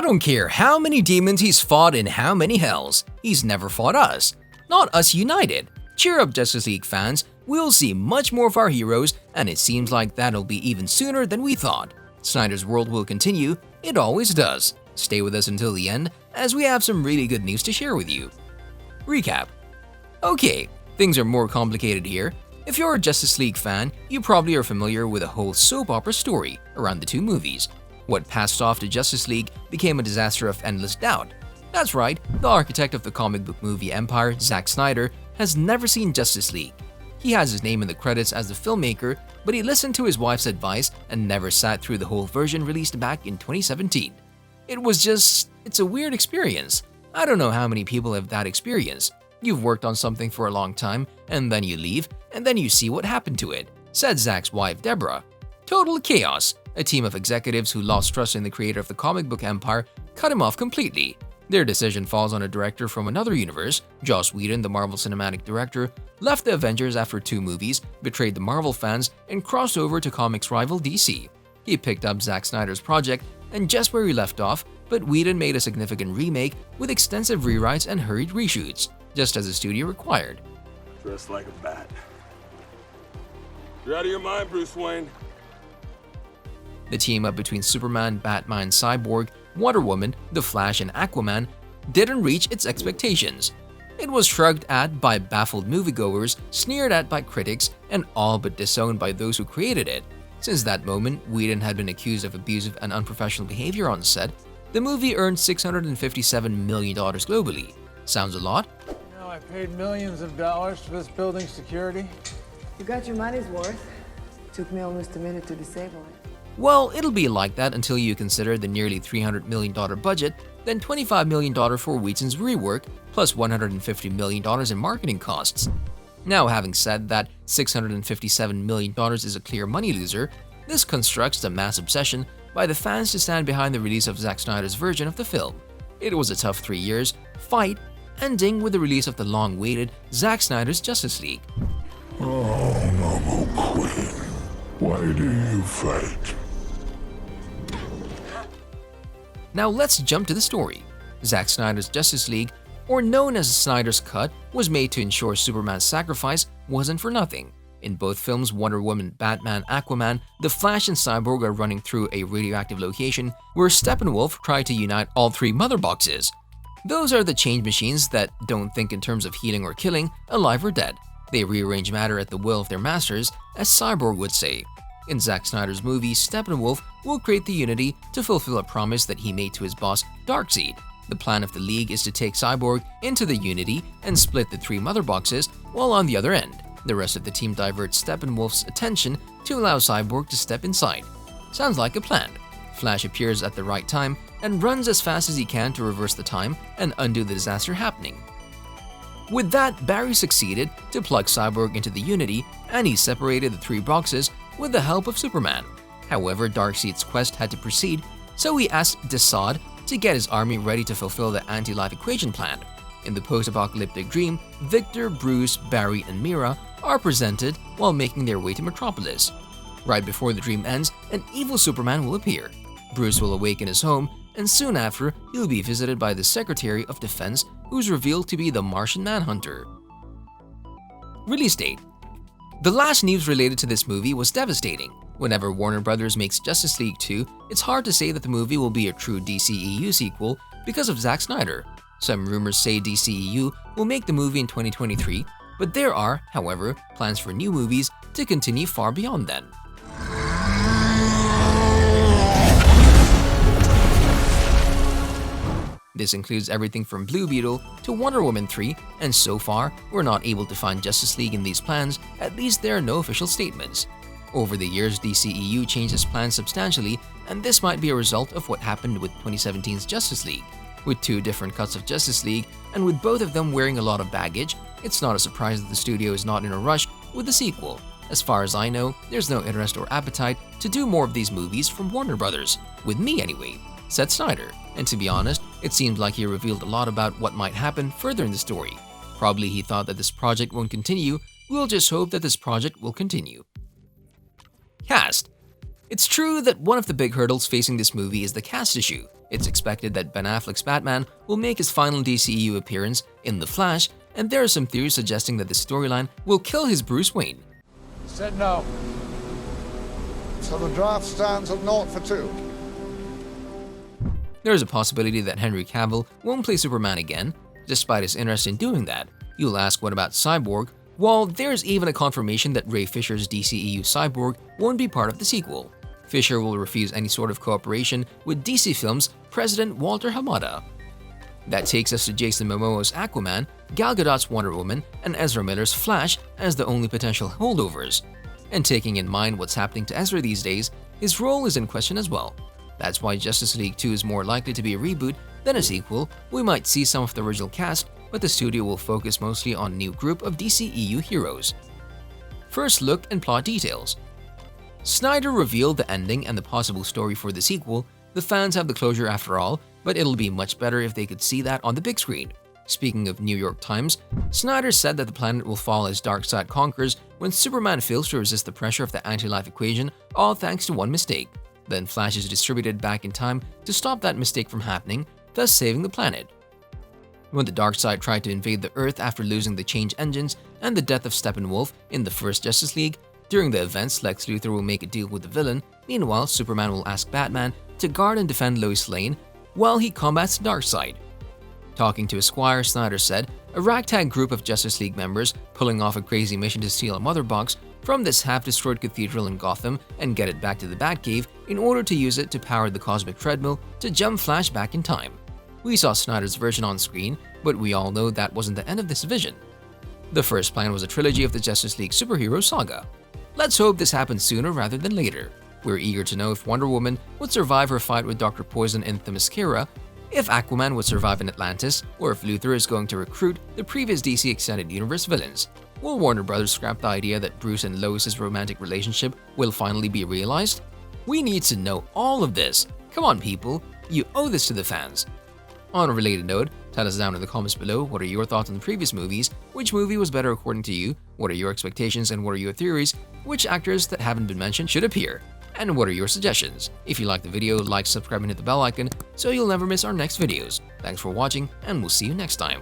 don't care how many demons he's fought in how many hells, he's never fought us. Not us united. Cheer up, Justice League fans, we'll see much more of our heroes, and it seems like that'll be even sooner than we thought. Snyder's world will continue, it always does. Stay with us until the end, as we have some really good news to share with you. Recap. Okay, things are more complicated here. If you're a Justice League fan, you probably are familiar with a whole soap opera story around the two movies. What passed off to Justice League became a disaster of endless doubt. That's right, the architect of the comic book movie empire, Zack Snyder, has never seen Justice League. He has his name in the credits as the filmmaker, but he listened to his wife's advice and never sat through the whole version released back in 2017. It's a weird experience. I don't know how many people have that experience. You've worked on something for a long time, and then you leave, and then you see what happened to it, said Zack's wife, Deborah. Total chaos. A team of executives who lost trust in the creator of the comic book empire cut him off completely. Their decision falls on a director from another universe. Joss Whedon, the Marvel Cinematic Director, left the Avengers after 2 movies, betrayed the Marvel fans, and crossed over to comics rival DC. He picked up Zack Snyder's project, and just where he left off, but Whedon made a significant remake with extensive rewrites and hurried reshoots, just as the studio required. Dressed like a bat. You're out of your mind, Bruce Wayne. The team-up between Superman, Batman, Cyborg, Wonder Woman, The Flash, and Aquaman didn't reach its expectations. It was shrugged at by baffled moviegoers, sneered at by critics, and all but disowned by those who created it. Since that moment, Whedon had been accused of abusive and unprofessional behavior on set. The movie earned $657 million globally. Sounds a lot? You know, I paid millions of dollars for this building's security. You got your money's worth. Took me almost a minute to disable it. Well, it'll be like that until you consider the nearly $300 million budget, then $25 million for Whedon's rework, plus $150 million in marketing costs. Now, having said that $657 million is a clear money loser, this constructs a mass obsession by the fans to stand behind the release of Zack Snyder's version of the film. It was a tough 3 years, fight, ending with the release of the long-awaited Zack Snyder's Justice League. Oh, noble queen, why do you fight? Now let's jump to the story. Zack Snyder's Justice League, or known as Snyder's Cut, was made to ensure Superman's sacrifice wasn't for nothing. In both films, Wonder Woman, Batman, Aquaman, The Flash, and Cyborg are running through a radioactive location where Steppenwolf tried to unite all 3 mother boxes. Those are the change machines that don't think in terms of healing or killing, alive or dead. They rearrange matter at the will of their masters, as Cyborg would say. In Zack Snyder's movie, Steppenwolf will create the Unity to fulfill a promise that he made to his boss, Darkseid. The plan of the League is to take Cyborg into the Unity and split the 3 mother boxes, while on the other end, the rest of the team diverts Steppenwolf's attention to allow Cyborg to step inside. Sounds like a plan. Flash appears at the right time and runs as fast as he can to reverse the time and undo the disaster happening. With that, Barry succeeded to plug Cyborg into the Unity, and he separated the 3 boxes with the help of Superman. However, Darkseid's quest had to proceed, so he asked Desaad to get his army ready to fulfill the anti-life equation plan. In the post-apocalyptic dream, Victor, Bruce, Barry, and Mira are presented while making their way to Metropolis. Right before the dream ends, an evil Superman will appear. Bruce will awake in his home, and soon after, he'll be visited by the Secretary of Defense, who's revealed to be the Martian Manhunter. Release date. The last news related to this movie was devastating. Whenever Warner Bros. Makes Justice League 2, it's hard to say that the movie will be a true DCEU sequel because of Zack Snyder. Some rumors say DCEU will make the movie in 2023, but there are, however, plans for new movies to continue far beyond then. This includes everything from Blue Beetle to Wonder Woman 3, and so far, we're not able to find Justice League in these plans, at least there are no official statements. Over the years, DCEU changed its plans substantially, and this might be a result of what happened with 2017's Justice League. With 2 different cuts of Justice League, and with both of them wearing a lot of baggage, it's not a surprise that the studio is not in a rush with the sequel. As far as I know, there's no interest or appetite to do more of these movies from Warner Brothers, with me anyway, said Snyder. And to be honest, it seemed like he revealed a lot about what might happen further in the story. Probably he thought that this project won't continue. We'll just hope that this project will continue. Cast. It's true that one of the big hurdles facing this movie is the cast issue. It's expected that Ben Affleck's Batman will make his final DCEU appearance in The Flash, and there are some theories suggesting that the storyline will kill his Bruce Wayne. Said no. So the draft stands at 0-2. There is a possibility that Henry Cavill won't play Superman again, despite his interest in doing that. You'll ask, what about Cyborg? Well, there's even a confirmation that Ray Fisher's DCEU Cyborg won't be part of the sequel. Fisher will refuse any sort of cooperation with DC Films president Walter Hamada. That takes us to Jason Momoa's Aquaman, Gal Gadot's Wonder Woman, and Ezra Miller's Flash as the only potential holdovers. And taking in mind what's happening to Ezra these days, his role is in question as well. That's why Justice League 2 is more likely to be a reboot than a sequel. We might see some of the original cast, but the studio will focus mostly on a new group of DCEU heroes. First look and plot details. Snyder revealed the ending and the possible story for the sequel. The fans have the closure after all, but it'll be much better if they could see that on the big screen. Speaking of New York Times, Snyder said that the planet will fall as Darkseid conquers when Superman fails to resist the pressure of the anti-life equation, all thanks to one mistake. Then Flash is distributed back in time to stop that mistake from happening, thus saving the planet. When the Darkseid tried to invade the Earth after losing the change engines and the death of Steppenwolf in the first Justice League, during the events, Lex Luthor will make a deal with the villain. Meanwhile, Superman will ask Batman to guard and defend Lois Lane while he combats Darkseid. Talking to Esquire, Snyder said, a ragtag group of Justice League members pulling off a crazy mission to steal a mother box from this half-destroyed cathedral in Gotham and get it back to the Batcave in order to use it to power the cosmic treadmill to jump Flash back in time. We saw Snyder's version on screen, but we all know that wasn't the end of this vision. The first plan was a trilogy of the Justice League superhero saga. Let's hope this happens sooner rather than later. We're eager to know if Wonder Woman would survive her fight with Dr. Poison in Themyscira, if Aquaman would survive in Atlantis, or if Luthor is going to recruit the previous DC Extended Universe villains. Will Warner Brothers scrap the idea that Bruce and Lois' romantic relationship will finally be realized? We need to know all of this. Come on people, you owe this to the fans. On a related note, tell us down in the comments below what are your thoughts on the previous movies, which movie was better according to you, what are your expectations and what are your theories, which actors that haven't been mentioned should appear, and what are your suggestions. If you liked the video, like, subscribe and hit the bell icon so you'll never miss our next videos. Thanks for watching and we'll see you next time.